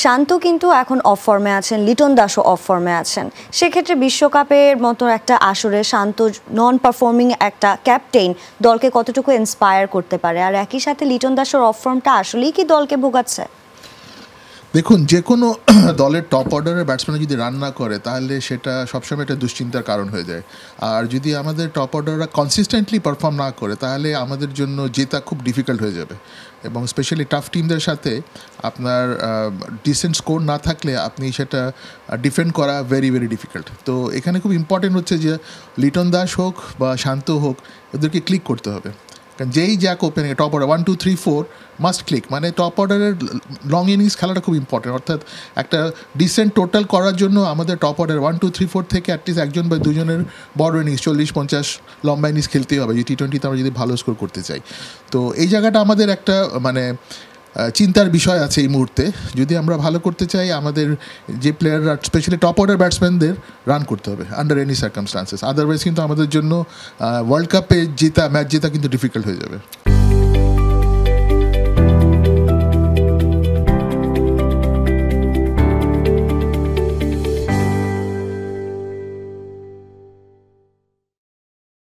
শান্ত কিন্তু এখন অফ ফর্মে আছেন, লিটন দাসও অফ ফর্মে আছেন। সেক্ষেত্রে বিশ্বকাপের মতো একটা আসরে শান্ত নন পারফর্মিং একটা ক্যাপ্টেন দলকে কতটুকু ইন্সপায়ার করতে পারে, আর একই সাথে লিটন দাসের অফ ফর্মটা আসলেই কি দলকে ভোগাচ্ছে? দেখুন, যে কোনো দলের টপ অর্ডারের ব্যাটসম্যান যদি রান না করে তাহলে সেটা সবসময় একটা দুশ্চিন্তার কারণ হয়ে যায়। আর যদি আমাদের টপ অর্ডাররা কনসিস্টেন্টলি পারফর্ম না করে তাহলে আমাদের জন্য জেতা খুব ডিফিকাল্ট হয়ে যাবে, এবং স্পেশালি টাফ টিমদের সাথে আপনার ডিসেন্ট স্কোর না থাকলে আপনি সেটা ডিফেন্ড করা ভেরি ভেরি ডিফিকাল্ট। তো এখানে খুব ইম্পর্টেন্ট হচ্ছে যে লিটন দাস হোক বা শান্ত হোক, ওদেরকে ক্লিক করতে হবে। কারণ যেই Jack opening top order 1 2 3 4 must click, মানে টপ অর্ডারের লং ইনিংস খেলাটা খুব ইম্পর্টেন্ট। অর্থাৎ একটা ডিসেন্ট টোটাল করার জন্য আমাদের টপ অর্ডার 1 2 3 4 থেকে অ্যাটলিস্ট একজন বা দুজনের বড় ইনিংস 40-50 লম্বা ইনিংস খেলতেই হবে, যে টি-20তে আমরা যদি ভালো স্কোর করতে চাই। তো এই জায়গাটা আমাদের একটা মানে চিন্তার বিষয় আছে এই মুহূর্তে। যদি আমরা ভালো করতে চাই আমাদের যে প্লেয়াররা স্পেশালি টপ অর্ডার ব্যাটসম্যানদের রান করতে হবে আন্ডার এনি সার্কামস্টান্সেস, আদারওয়াইজ কিন্তু আমাদের জন্য ওয়ার্ল্ড কাপে ম্যাচ জেতা কিন্তু ডিফিকাল্ট হয়ে যাবে।